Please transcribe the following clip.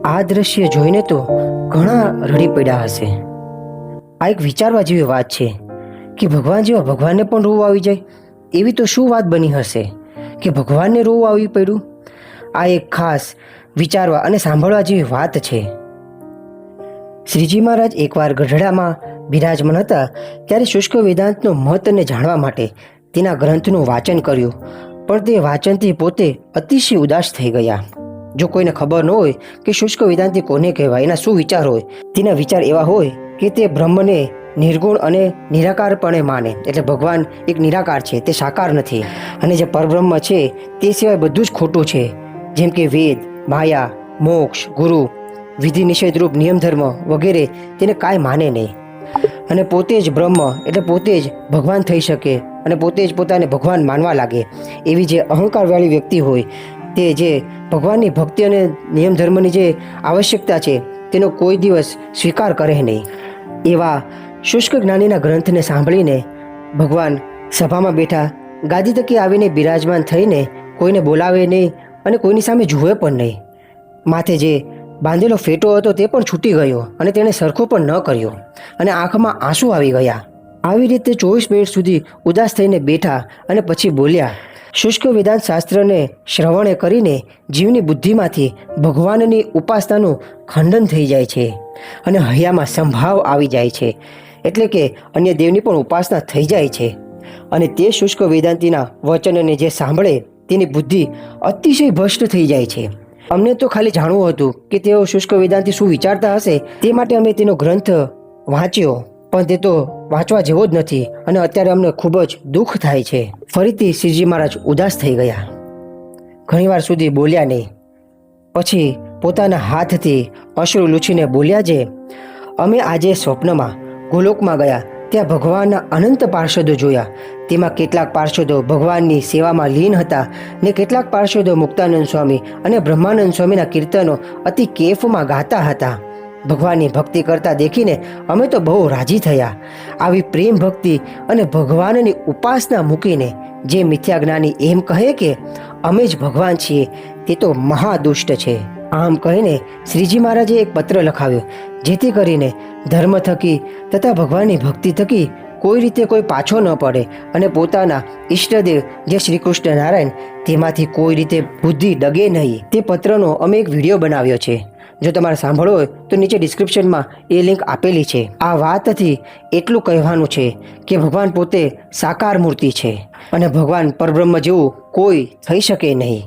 આ દ્રશ્ય જોઈને તો ઘણા રડી પડ્યા હશે. આ એક વિચારવા જેવી વાત છે કે ભગવાન જેવા ભગવાનને પણ રોવું આવી જાય. એવી તો શું વાત બની હશે કે ભગવાનને રોવું આવી પડ્યું? આ એક ખાસ વિચારવા અને સાંભળવા જેવી વાત છે. શ્રીજી મહારાજ એકવાર ગઢડામાં બિરાજમાન હતા ત્યારે શુષ્ક વેદાંતનો મહત્વને જાણવા માટે તેના ગ્રંથનું વાંચન કર્યું, પણ તે વાંચનથી પોતે અતિશય ઉદાસ થઈ ગયા. જો કોઈને ખબર ન હોય કે શુષ્ક વેદાંતિ કોને કહેવાય, એના શું વિચાર હોય, તેના વિચાર એવા હોય કે તે બ્રહ્મને નિર્ગુણ અને નિરાકારપણે માને, એટલે ભગવાન એક નિરાકાર છે, તે સાકાર નથી, અને જે પરબ્રહ્મ છે તે સિવાય બધું જ ખોટું છે, જેમ કે વેદ, માયા, મોક્ષ, ગુરુ, વિધિ નિષેધરૂપ નિયમ ધર્મ વગેરે તેને કાંઈ માને નહીં, અને પોતે જ બ્રહ્મ એટલે પોતે જ ભગવાન થઈ શકે અને પોતે જ પોતાને ભગવાન માનવા લાગે. એવી જે અહંકારવાળી વ્યક્તિ હોય તે જે ભગવાનની ભક્તિ અને નિયમ ધર્મની જે આવશ્યકતા છે તેનો કોઈ દિવસ સ્વીકાર કરે નહીં. એવા શુષ્ક જ્ઞાનીના ગ્રંથને સાંભળીને ભગવાન સભામાં બેઠા ગાદી તકે આવીને બિરાજમાન થઈને કોઈને બોલાવે નહીં અને કોઈની સામે જુએ પણ નહીં. માથે જે બાંધેલો ફેટો હતો તે પણ છૂટી ગયો અને તેણે સરખો પણ ન કર્યો અને આંખમાં આંસુ આવી ગયા. આવી રીતે 24 મિનિટ સુધી ઉદાસ થઈને બેઠા અને પછી બોલ્યા, શુષ્ક વેદાંત શાસ્ત્રને શ્રવણે કરીને જીવની બુદ્ધિમાંથી ભગવાનની ઉપાસનાનું ખંડન થઈ જાય છે અને હૈયામાં સંભાવ આવી જાય છે, એટલે કે અન્ય દેવની પણ ઉપાસના થઈ જાય છે. અને તે શુષ્ક વેદાંતિના વચનને જે સાંભળે તેની બુદ્ધિ અતિશય ભ્રષ્ટ થઈ જાય છે. અમને તો ખાલી જાણવું હતું કે તેઓ શુષ્ક વેદાંતિ શું વિચારતા હશે, તે માટે અમે તેનો ગ્રંથ વાંચ્યો, પણ તે તો વાંચવા જેવો જ નથી અને અત્યારે અમને ખૂબ જ દુઃખ થાય છે. ફરીથી શ્રીજી મહારાજ ઉદાસ થઈ ગયા. ઘણીવાર સુધી બોલ્યા નહીં. પછી પોતાના હાથથી અશ્રુ લૂછીને બોલ્યા જે, અમે આજે સ્વપ્નમાં ગોલોકમાં ગયા, ત્યાં ભગવાનના અનંત પાર્ષદો જોયા. તેમાં કેટલાક પાર્ષદો ભગવાનની સેવામાં લીન હતા ને કેટલાક પાર્ષદો મુક્તાનંદ સ્વામી અને બ્રહ્માનંદ સ્વામીના કીર્તનો અતિ કેફમાં ગાતા હતા. ભગવાનની ભક્તિ કરતા દેખીને અમે તો બહુ રાજી થયા. આવી પ્રેમ ભક્તિ અને ભગવાનની ઉપાસના મૂકીને જે મિથ્યા જ્ઞાની એમ કહે કે અમે જ ભગવાન છીએ, તે તો મહાદુષ્ટ છે. આમ કહીને શ્રીજી મહારાજે એક પત્ર લખાવ્યો, જેથી કરીને ધર્મ થકી તથા ભગવાનની ભક્તિ થકી કોઈ રીતે કોઈ પાછો ન પડે અને પોતાના ઈષ્ટદેવ જે શ્રી કૃષ્ણ નારાયણ તેમાંથી કોઈ રીતે બુદ્ધિ ડગે નહીં. તે પત્રનો અમે એક વિડીયો બનાવ્યો છે. જો તમારે સાંભળવો હોય તો નીચે ડિસ્ક્રિપ્શનમાં એ લિંક આપેલી છે. આ વાતથી એટલું કહેવાનું છે કે ભગવાન પોતે સાકાર મૂર્તિ છે અને ભગવાન પરબ્રહ્મ જેવું કોઈ થઈ શકે નહીં.